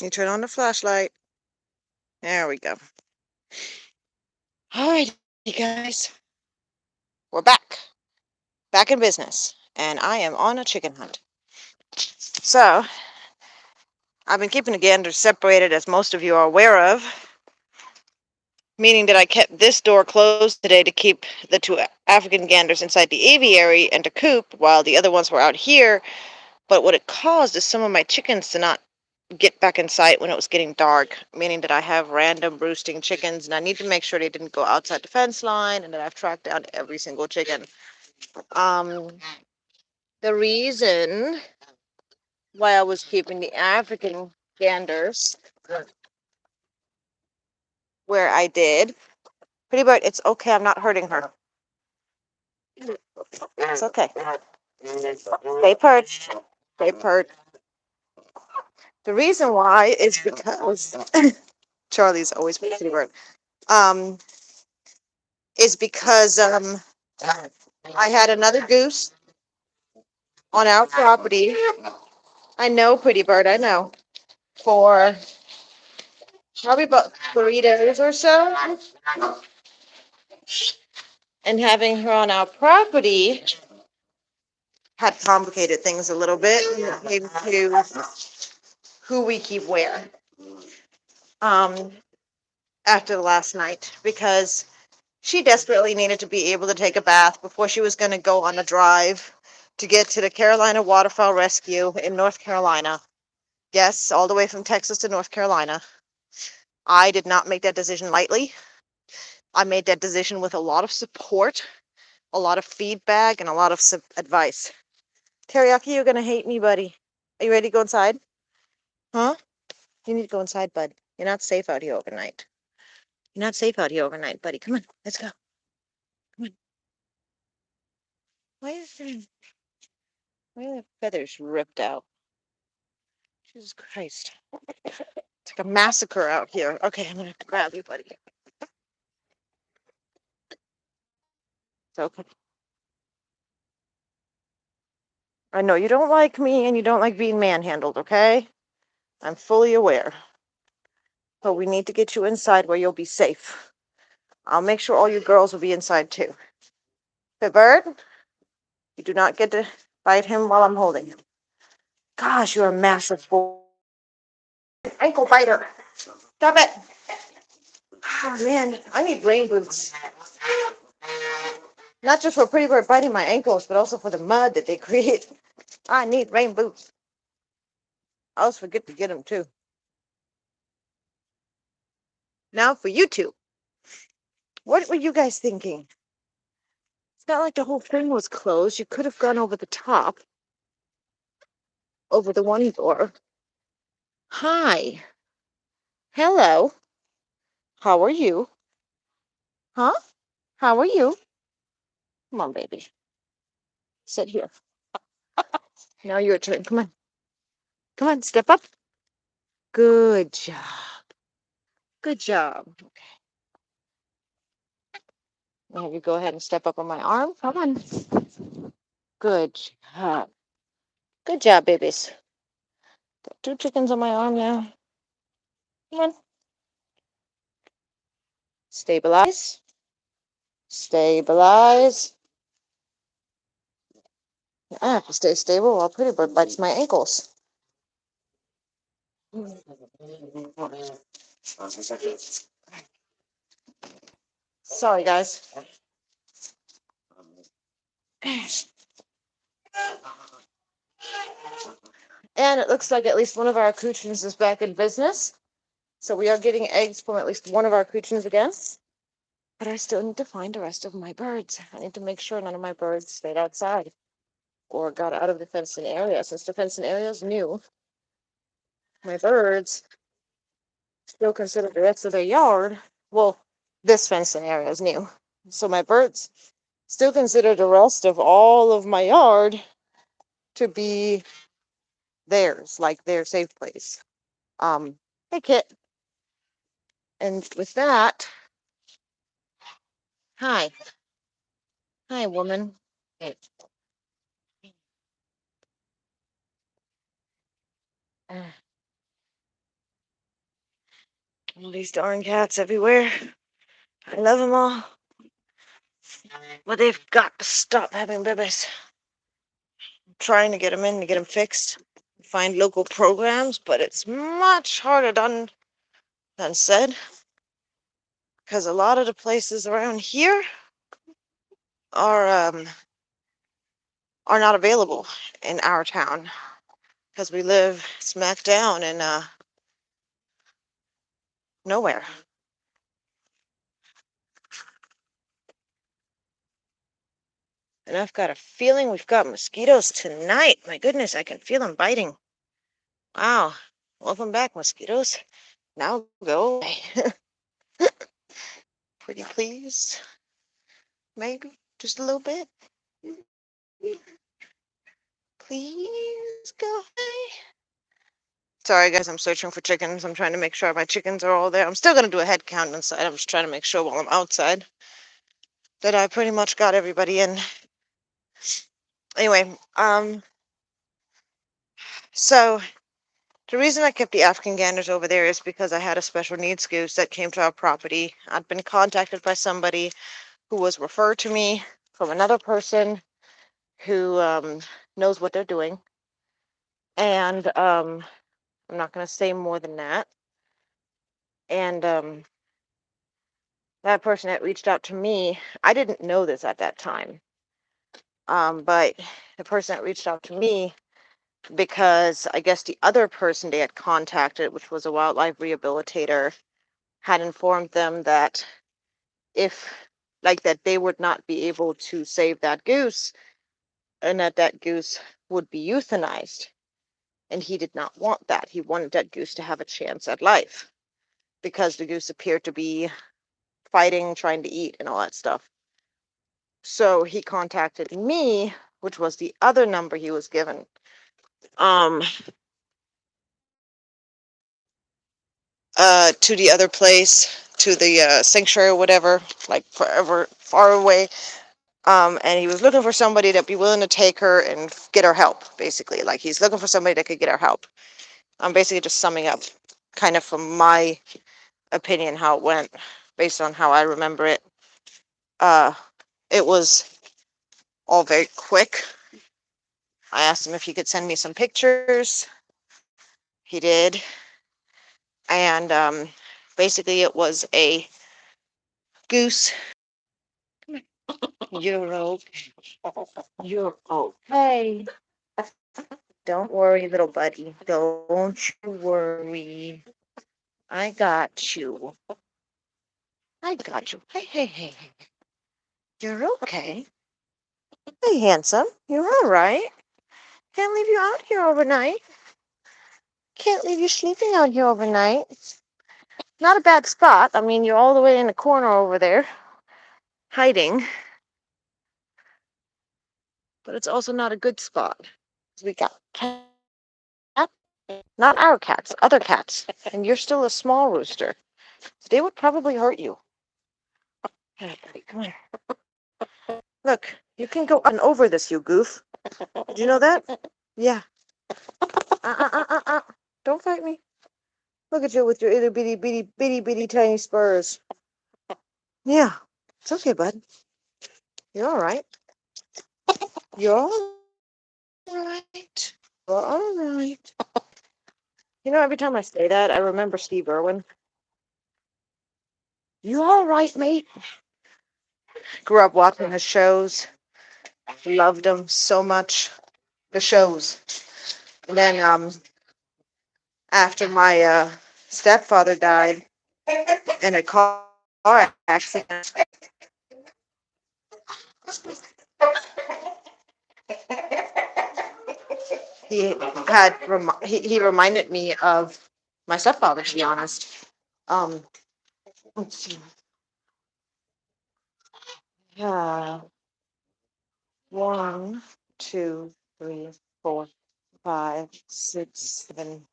You turn on the flashlight. There we go. Alrighty, guys. We're back in business, and I am on a chicken hunt. So, I've been keeping the ganders separated, as most of you are aware of, meaning that I kept this door closed today to keep the two African ganders inside the aviary and to coop, while the other ones were out here. But what it caused is some of my chickens to not get back in sight when it was getting dark, meaning that I have random roosting chickens, and I need to make sure they didn't go outside the fence line, and that I've tracked down every single chicken. Um, the reason why I was keeping the African ganders where I did, Pretty Bird, it's okay. I'm not hurting her. It's okay. Stay perched. Stay perched. The reason why is because Charlie's always with Pretty Bird. Um, is because I had another goose on our property. I know, Pretty Bird. I know. For probably about 3 days or so, and having her on our property had complicated things a little bit when it came to who we keep where. Um, after the last night, because she desperately needed to be able to take a bath before she was going to go on a drive to get to the Carolina Waterfowl Rescue in North Carolina. Yes, all the way from Texas to North Carolina. I did not make that decision lightly. I made that decision with a lot of support, a lot of feedback, and a lot of advice. Teriyaki, you're going to hate me, buddy. Are you ready to go inside? Huh? You need to go inside, bud. You're not safe out here overnight. You're not safe out here overnight, buddy. Come on, let's go. Come on. Why are the feathers ripped out? Jesus Christ. It's like a massacre out here. Okay, I'm gonna have to grab you, buddy. It's okay. I know you don't like me and you don't like being manhandled, okay? I'm fully aware. But we need to get you inside where you'll be safe. I'll make sure all you girls will be inside too. Bird, you do not get to bite him while I'm holding him. Gosh, you're a massive boy. Ankle biter. Stop it. Oh man, I need rain boots. Not just for Pretty Bird biting my ankles, but also for the mud that they create. I need rain boots. I always forget to get them too. Now for you two. What were you guys thinking? It's not like the whole thing was closed. You could have gone over the top, over the one door. Hi. Hello. How are you? Huh? How are you? Come on, baby. Sit here. Now your turn. Come on. Come on, step up. Good job. Good job. Okay. Now you go ahead and step up on my arm. Come on. Good job. Good job, babies. Got 2 chickens on my arm now. Come on. Stabilize. Stabilize. I have to stay stable while Pretty Bird bites my ankles. Sorry, guys. And it looks like at least one of our accoutrements is back in business. So we are getting eggs from at least one of our accoutrements again. But I still need to find the rest of my birds. I need to make sure none of my birds stayed outside or got out of the fenced-in area. Since the fenced-in area is new, my birds still consider the rest of their yard. Well, this fenced-in area is new. So my birds still consider the rest of all of my yard to be theirs, like their safe place. Hey, Kit. And with that, hi. Hi, woman. Hey. All these darn cats everywhere. I love them all. But they've got to stop having babies. I'm trying to get them in to get them fixed. Find local programs, but it's much harder done than said. Because a lot of the places around here are not available in our town. Because we live smack down in nowhere. And I've got a feeling we've got mosquitoes tonight. My goodness, I can feel them biting. Wow. Welcome back, mosquitoes. Now go away. Pretty please. Maybe just a little bit. Please go away. Sorry, guys, I'm searching for chickens. I'm trying to make sure my chickens are all there. I'm still going to do a head count inside. I'm just trying to make sure while I'm outside that I pretty much got everybody in. Anyway, so the reason I kept the African ganders over there is because I had a special needs goose that came to our property. I'd been contacted by somebody who was referred to me from another person who knows what they're doing. And I'm not going to say more than that. And that person that reached out to me, I didn't know this at that time. But the person that reached out to me, because I guess the other person they had contacted, which was a wildlife rehabilitator, had informed them that that they would not be able to save that goose and that goose would be euthanized. And he did not want that. He wanted that goose to have a chance at life because the goose appeared to be fighting, trying to eat, and all that stuff. So he contacted me, which was the other number he was given. To the other place, to the sanctuary or whatever, like forever far away. And he was looking for somebody that'd be willing to take her and get her help, basically. Like he's looking for somebody that could get her help. I'm basically just summing up kind of from my opinion how it went based on how I remember it. It was all very quick. I asked him if he could send me some pictures. He did. And basically it was a goose. You're okay. You're okay. Don't worry, little buddy. Don't you worry. I got you. I got you. Hey, hey, hey, hey. You're okay. Hey, handsome. You're all right. Can't leave you out here overnight. Can't leave you sleeping out here overnight. Not a bad spot. I mean, you're all the way in the corner over there, hiding. But it's also not a good spot. We got cats. Not our cats, other cats. And you're still a small rooster. So they would probably hurt you. Hey, buddy, come on. Look, you can go up and over this, you goof. Did you know that? Yeah. Don't fight me. Look at you with your itty bitty bitty bitty bitty tiny spurs. Yeah. It's okay, bud. You're all right. You're all right. You're all right. You know, every time I say that, I remember Steve Irwin. You all right, mate? Grew up watching his shows. Loved them so much. The shows. And then after my stepfather died in a car accident, he reminded me of my stepfather, to be honest. Let's see. Yeah. 1, 2, 3, 4, 5, 6, 7,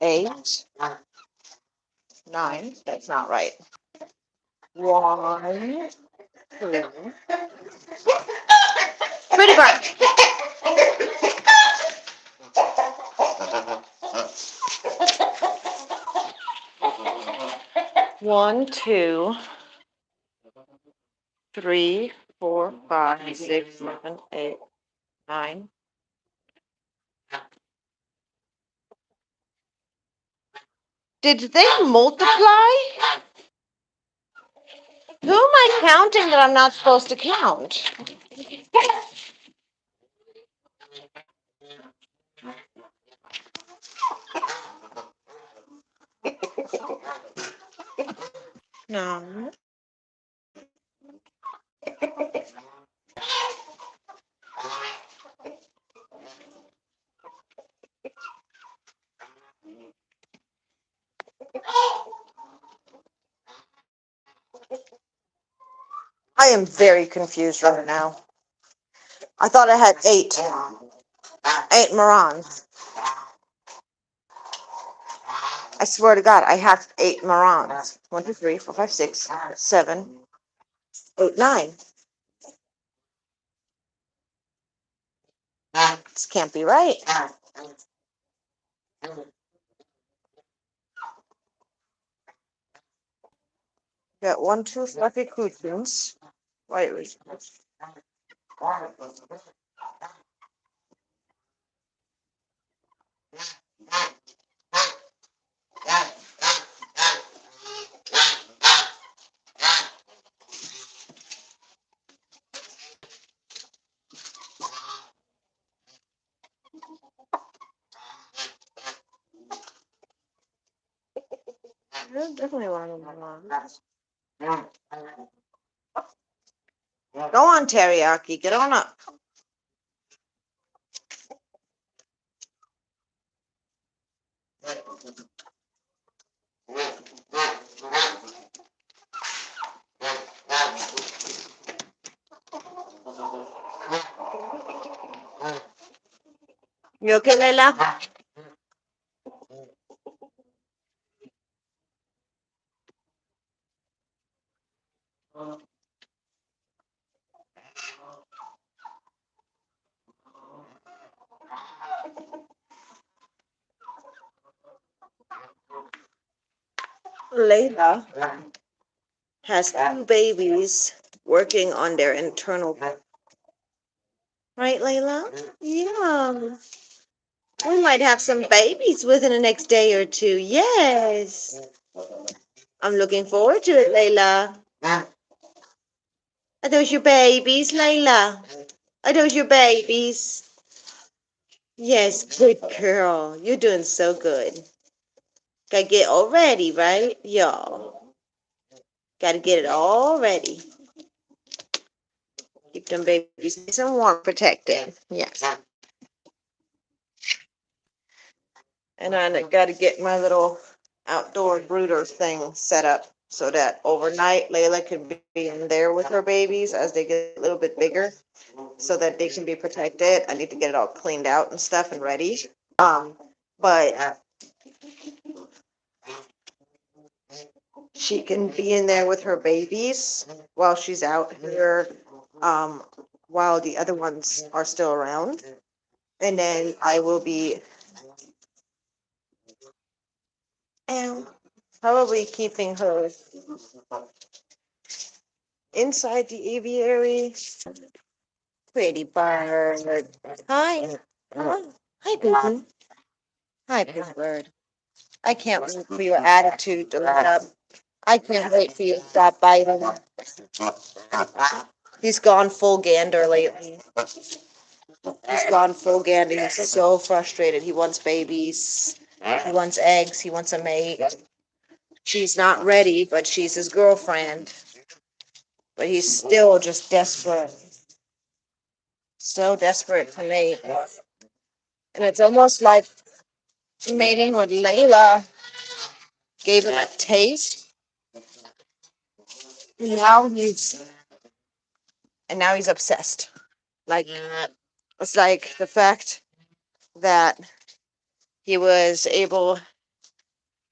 8, 9. That's not right. 1, 2. Pretty much. 1, 2, 3, 4, 5, 6, 7, 8, 9. Did they multiply? Who am I counting that I'm not supposed to count? No. I am very confused right now. I thought I had 8. 8 Morons. I swear to God, I have 8 Morons. 1, 2, 3, 4, 5, 6, 7, 8, 9. This can't be right. Got 1, 2 fluffy cushions. Wait, wait. There's definitely one of them on. Go on, teriyaki. Get on up. You okay, Layla? Layla has 2 babies working on their internal. Right, Layla? Yeah. We might have some babies within the next day or 2. Yes. I'm looking forward to it, Layla. Are those your babies, Layla? Are those your babies? Yes, good girl. You're doing so good. Gotta get all ready, right? Y'all. Gotta get it all ready. Keep them babies nice and warm, protected. Yes. And I gotta get my little outdoor brooder thing set up so that overnight Layla can be in there with her babies as they get a little bit bigger so that they can be protected. I need to get it all cleaned out and stuff and ready. But she can be in there with her babies while she's out here, while the other ones are still around. And then I will be probably keeping her inside the aviary. Pretty bird. Hi. Hi. Hi, Boo. Hi, Big Bird. I can't wait for your attitude to let up. I can't wait for you to stop biting. He's gone full gander lately. He's gone full gander. He's so frustrated. He wants babies. He wants eggs. He wants a mate. She's not ready, but she's his girlfriend. But he's still just desperate. So desperate to mate. And it's almost like mating with Layla gave him a taste. And now he's obsessed. Like, it's like the fact that he was able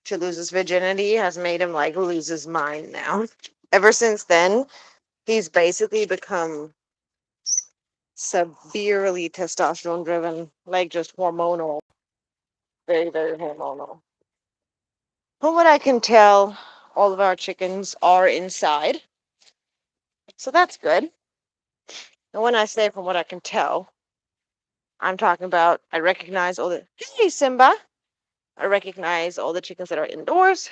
to lose his virginity has made him like lose his mind now. Ever since then, he's basically become severely testosterone driven, like just hormonal, very, very hormonal. From what I can tell, all of our chickens are inside. So that's good. And when I say from what I can tell, I'm talking about I recognize all the, hey, Simba. I recognize all the chickens that are indoors.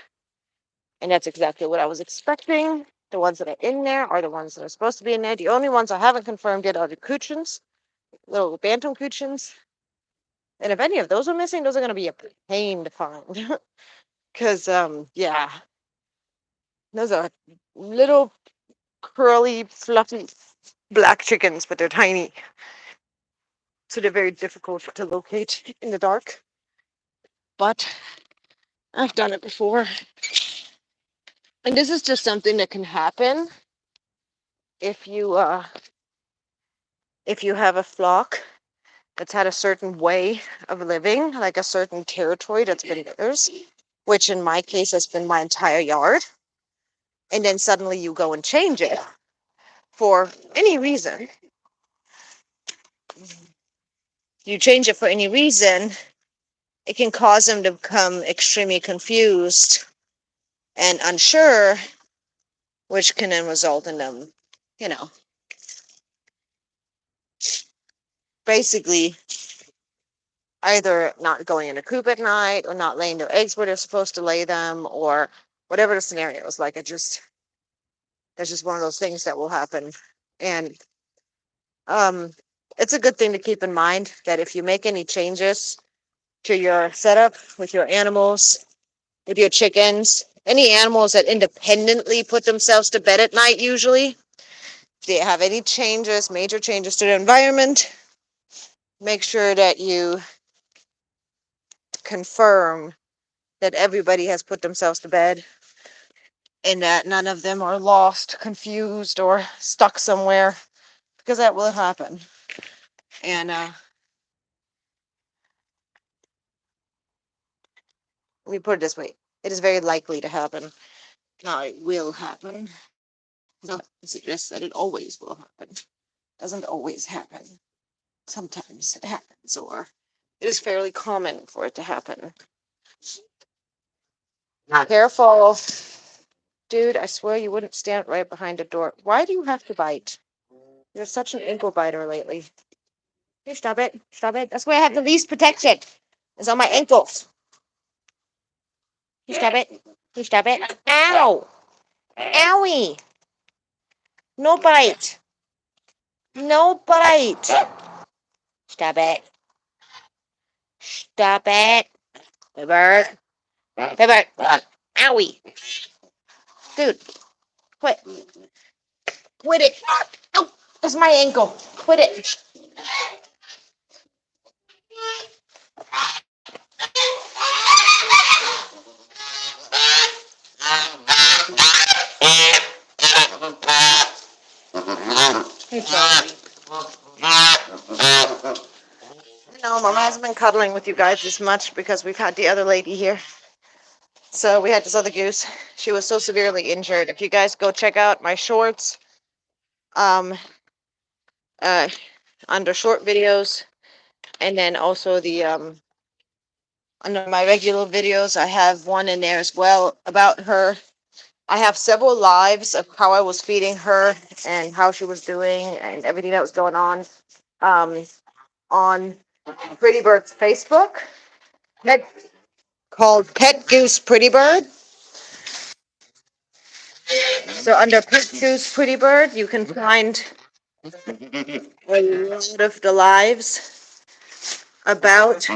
And that's exactly what I was expecting. The ones that are in there are the ones that are supposed to be in there. The only ones I haven't confirmed yet are the coochins, little bantam coochins. And if any of those are missing, those are going to be a pain to find. Because, yeah, those are little curly, fluffy black chickens, but they're tiny. So they're very difficult to locate in the dark. But I've done it before. And this is just something that can happen if you have a flock that's had a certain way of living, like a certain territory that's been theirs, which in my case has been my entire yard. And then suddenly you go and change it for any reason. You change it for any reason, it can cause them to become extremely confused and unsure, which can then result in them, you know, basically either not going in a coop at night or not laying their eggs where they're supposed to lay them or whatever the scenario is like. That's just one of those things that will happen. And it's a good thing to keep in mind that if you make any changes to your setup with your animals, with your chickens, any animals that independently put themselves to bed at night, usually, if they have any changes, major changes to the environment, make sure that you confirm that everybody has put themselves to bed and that none of them are lost, confused, or stuck somewhere, because that will happen. And let me put it this way, it is very likely to happen. Now, it will happen. Not to suggest that it always will happen. It doesn't always happen. Sometimes it happens, or it is fairly common for it to happen. Careful. Dude, I swear you wouldn't stand right behind a door. Why do you have to bite? You're such an ankle biter lately. Hey, stop it. Stop it. That's where I have the least protection. It's on my ankles. You stop it. You stop it. Ow. Owie. No bite. No bite. Stop it. Stop it. Pepper. Pepper. Owie. Dude, quit. Quit it. Ow. That's my ankle. Quit it. Hey, sorry. No, Mama hasn't been cuddling with you guys this much because we've had the other lady here. So we had this other goose. She was so severely injured. If you guys go check out my shorts, um, uh, under short videos, and then also the under my regular videos, I have one in there as well about her. I have several lives of how I was feeding her and how she was doing and everything that was going um, on Pretty Bird's Facebook. Pet, called Pet Goose Pretty Bird. So under Pet Goose Pretty Bird, you can find a lot of the lives about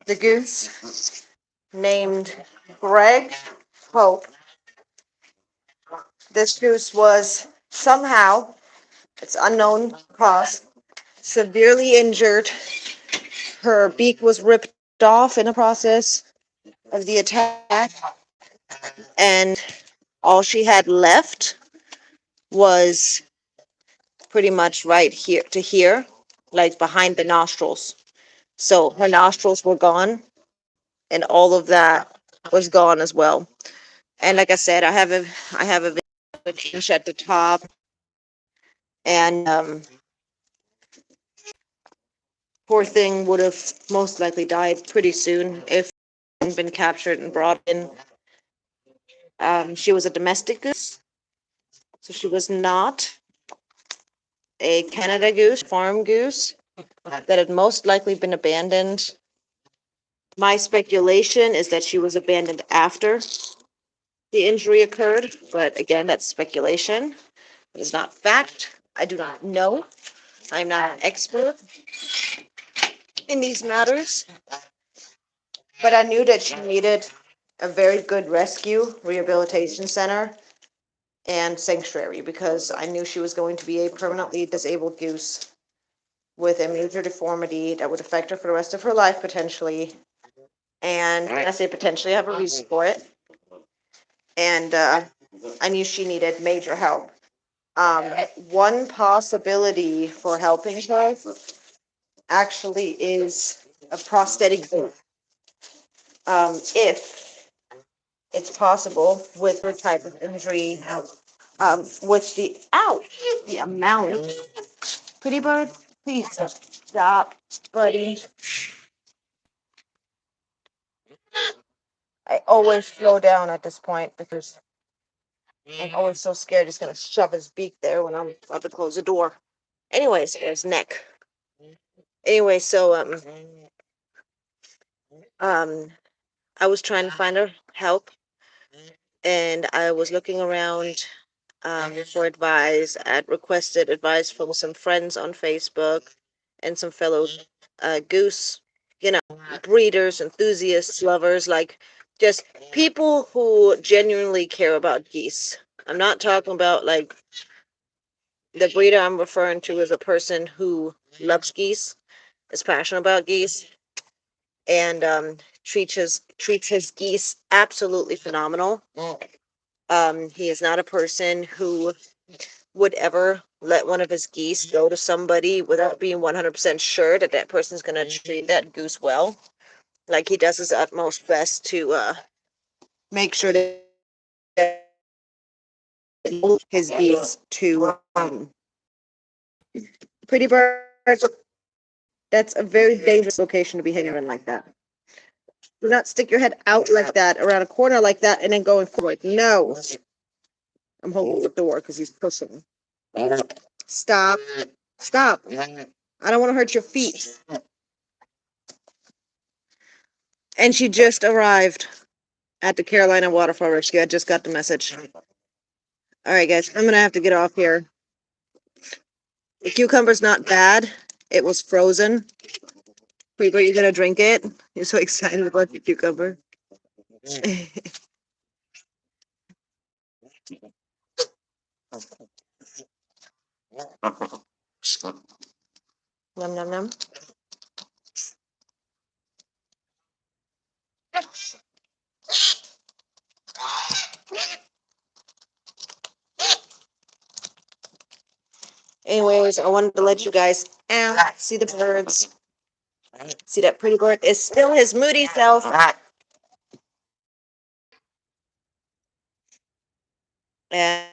the goose named Greg Hope. This goose was somehow, it's unknown cause, severely injured. Her beak was ripped off in the process of the attack, and all she had left was pretty much right here to here, like behind the nostrils. So her nostrils were gone, and all of that was gone as well. And like I said, I have a inch at the top, and poor thing would have most likely died pretty soon if it hadn't been captured and brought in. She was a domestic goose, so she was not a Canada goose, farm goose that had most likely been abandoned. My speculation is that she was abandoned after the injury occurred, but again, that's speculation. It is not fact. I do not know. I'm not an expert in these matters, but I knew that she needed a very good rescue rehabilitation center and sanctuary because I knew she was going to be a permanently disabled goose with a major deformity that would affect her for the rest of her life potentially. And I say potentially, I have a reason for it. And I knew she needed major help. One possibility for helping her actually is a prosthetic foot. If it's possible with her type of injury, with the amount. Pretty bird, please stop, buddy. I always slow down at this point because I'm always so scared he's gonna shove his beak there when I'm about to close the door. Anyways, his neck. Anyway, so um, I was trying to find her help, and I was looking around for advice. I'd requested advice from some friends on Facebook and some fellow goose, breeders, enthusiasts, lovers, like just people who genuinely care about geese. I'm not talking about like the breeder I'm referring to is a person who loves geese, is passionate about geese, and treats his geese absolutely phenomenal. He is not a person who would ever let one of his geese go to somebody without being 100% sure that that person's going to treat that goose well. Like he does his utmost best to make sure that his geese to pretty birds. That's a very dangerous location to be hanging in like that. Do not stick your head out like that, around a corner like that, and then going forward. No. I'm holding the door because he's pushing. Stop. Stop. I don't want to hurt your feet. And she just arrived at the Carolina Waterfowl Rescue. I just got the message. All right, guys, I'm going to have to get off here. The cucumber's not bad. It was frozen. Are you going to drink it? You're so excited about the cucumber. Num, num, num. Anyways, I wanted to let you guys see the birds. See that pretty bird is still his moody self. And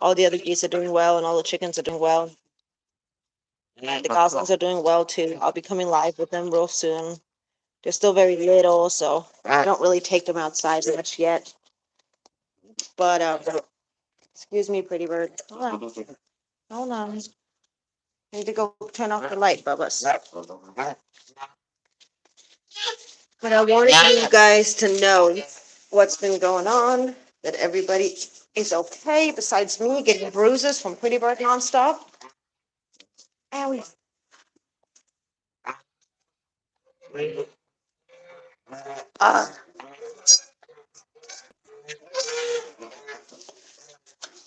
all the other geese are doing well, and all the chickens are doing well. The goslings are doing well too. I'll be coming live with them real soon. They're still very little, so I don't really take them outside much yet. But excuse me, pretty bird. Hold on. Hold on. I need to go turn off the light, Bubba's. But I wanted you guys to know what's been going on, that everybody is okay besides me getting bruises from Pretty Bird nonstop. Owie. Uh,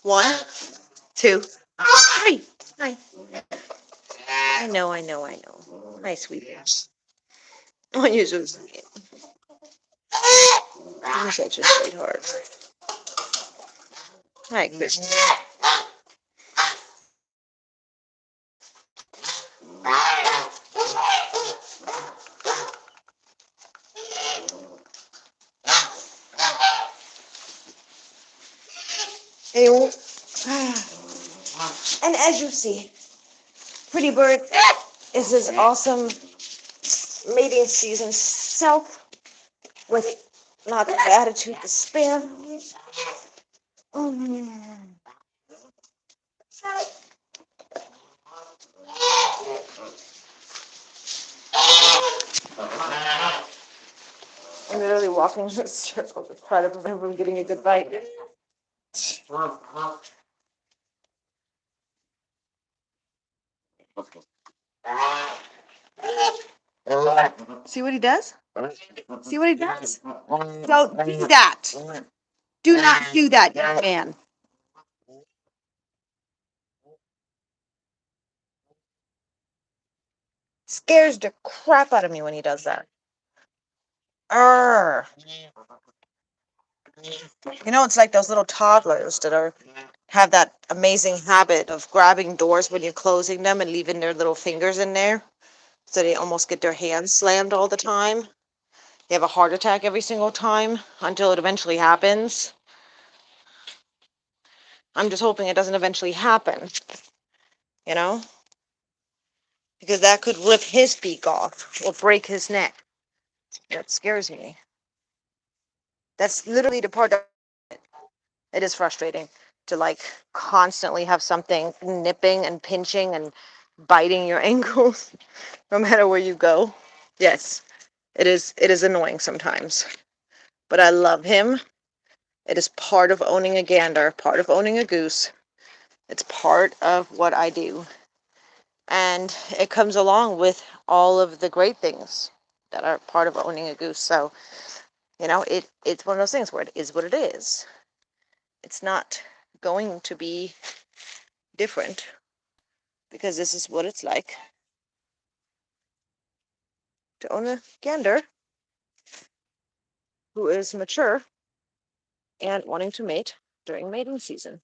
one, two, three. Hi. I know. Hi, sweetheart. Oh, you're so sweet. You're such a sweetheart. Hi, Christian. Anyway, and as you see, Pretty Bird is his awesome mating season self with not the attitude to spare. Mm. I'm literally walking in a circle to try to prevent him from getting a good bite. See what he does? See what he does? Don't do that. Do not do that, young man. Scares the crap out of me when he does that. Arr. It's like those little toddlers that have that amazing habit of grabbing doors when you're closing them and leaving their little fingers in there. So they almost get their hands slammed all the time. They have a heart attack every single time until it eventually happens. I'm just hoping it doesn't eventually happen, you know? Because that could rip his beak off or break his neck. That scares me. That's literally the part that it is frustrating to like constantly have something nipping and pinching and biting your ankles no matter where you go. Yes, it is annoying sometimes. But I love him. It is part of owning a gander, part of owning a goose. It's part of what I do. And it comes along with all of the great things that are part of owning a goose. So, it's one of those things where it is what it is. It's not going to be different because this is what it's like to own a gander who is mature and wanting to mate during mating season.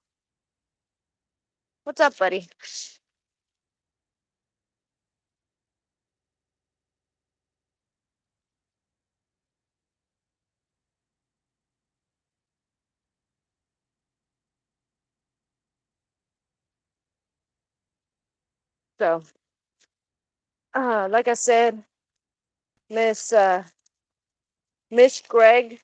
What's up, buddy? So, like I said, Miss Miss Greg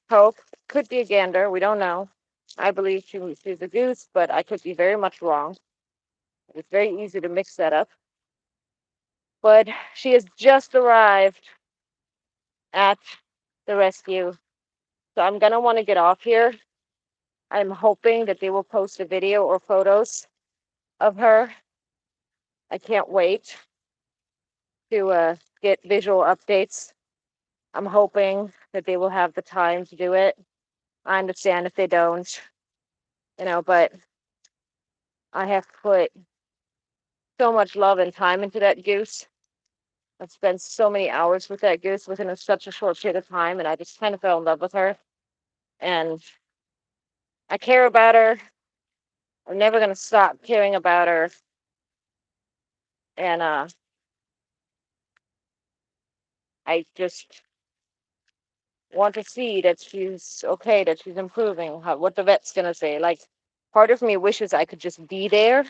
Hope could be a gander. We don't know. I believe she's a goose, but I could be very much wrong. It's very easy to mix that up. But she has just arrived at the rescue. So I'm going to want to get off here. I'm hoping that they will post a video or photos of her. I can't wait to get visual updates. I'm hoping that they will have the time to do it. I understand if they don't, but I have put so much love and time into that goose. I've spent so many hours with that goose within such a short period of time, and I just kind of fell in love with her. And I care about her. I'm never going to stop caring about her. And I just want to see that she's okay, that she's improving, what the vet's going to say. Like, part of me wishes I could just be there.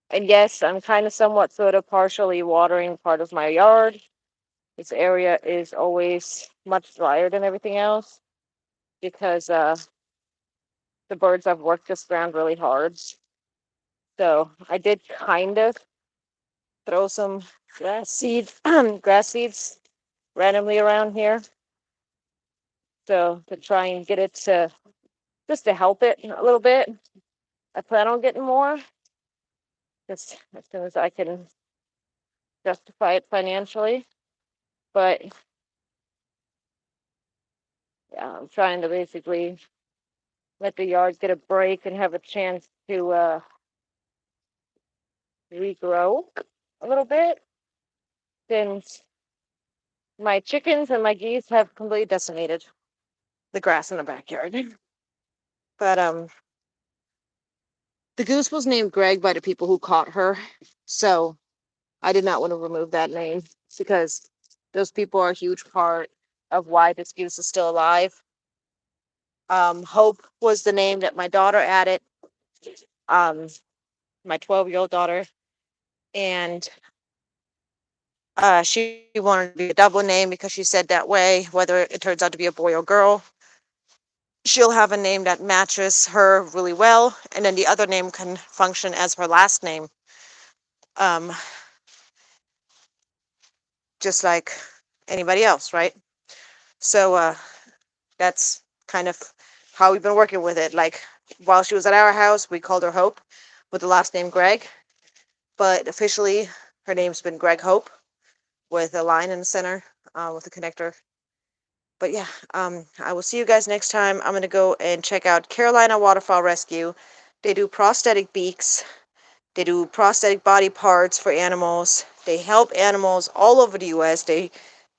And yes, I'm kind of somewhat sort of partially watering part of my yard. This area is always much drier than everything else because the birds have worked this ground really hard. So I did kind of throw some grass seeds randomly around here. So to try and get it to, just to help it a little bit. I plan on getting more just as soon as I can justify it financially. But yeah, I'm trying to basically let the yard get a break and have a chance to regrow a little bit since my chickens and my geese have completely decimated the grass in the backyard. But the goose was named Greg by the people who caught her, so I did not want to remove that name because those people are a huge part of why this goose is still alive. Hope was the name that my daughter added, my 12-year-old daughter, and She wanted to be a double name because she said that way, whether it turns out to be a boy or girl, she'll have a name that matches her really well, and then the other name can function as her last name, um, just like anybody else, right? So that's kind of how we've been working with it. Like, while she was at our house, we called her Hope with the last name Greg, but officially her name's been Greg Hope with a line in the center, with a connector. But yeah, I will see you guys next time. I'm going to go and check out Carolina Waterfowl Rescue. They do prosthetic beaks. They do prosthetic body parts for animals. They help animals all over the U.S. They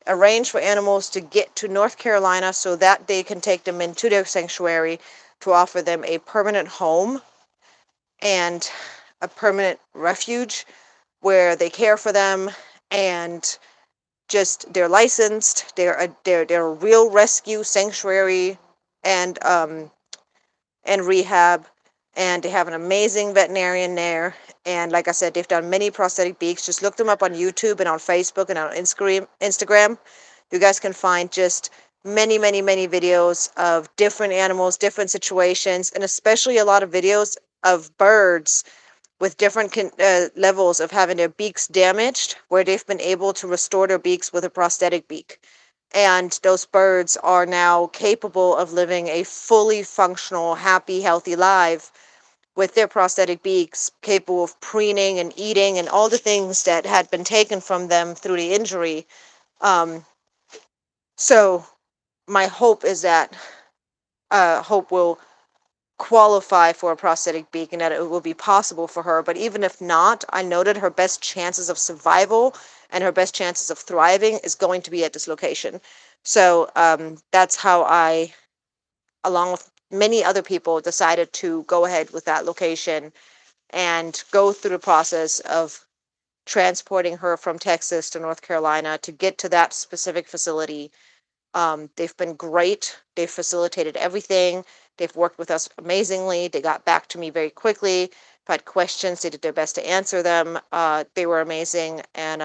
arrange for animals to get to North Carolina so that they can take them into their sanctuary to offer them a permanent home and a permanent refuge where they care for them, and just they're licensed. They're a real rescue sanctuary and rehab, and they have an amazing veterinarian there. And like I said, they've done many prosthetic beaks. Just look them up on YouTube and on Facebook and on Instagram. You guys can find just many, many, many videos of different animals, different situations, and especially a lot of videos of birds with different levels of having their beaks damaged, where they've been able to restore their beaks with a prosthetic beak. And those birds are now capable of living a fully functional, happy, healthy life with their prosthetic beaks, capable of preening and eating and all the things that had been taken from them through the injury. Um, so my hope is that Hope will qualify for a prosthetic beak and that it will be possible for her. But even if not, I know that her best chances of survival and her best chances of thriving is going to be at this location. So that's how I, along with many other people, decided to go ahead with that location and go through the process of transporting her from Texas to North Carolina to get to that specific facility. They've been great. They've facilitated everything. They've worked with us amazingly. They got back to me very quickly. If I had questions, they did their best to answer them. They were amazing. And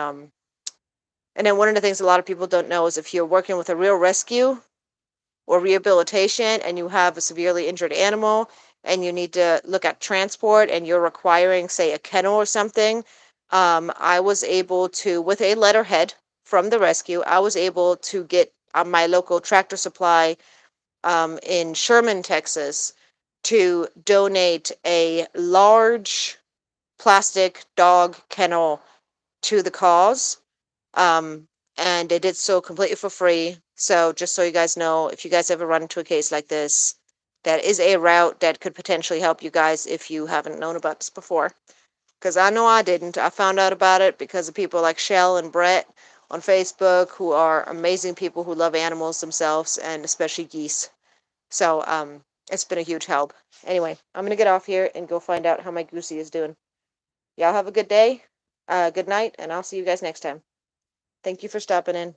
then one of the things a lot of people don't know is if you're working with a real rescue or rehabilitation and you have a severely injured animal and you need to look at transport and you're requiring, say, a kennel or something, I was able to, with a letterhead from the rescue, I was able to get my local Tractor Supply in Sherman, Texas, to donate a large plastic dog kennel to the cause. Um, and they did so completely for free. So just so you guys know, if you guys ever run into a case like this, that is a route that could potentially help you guys if you haven't known about this before. Because I know I didn't. I found out about it because of people like Shell and Brett on Facebook, who are amazing people who love animals themselves, and especially geese. So it's been a huge help. Anyway, I'm going to get off here and go find out how my goosey is doing. Y'all have a good day, good night, and I'll see you guys next time. Thank you for stopping in.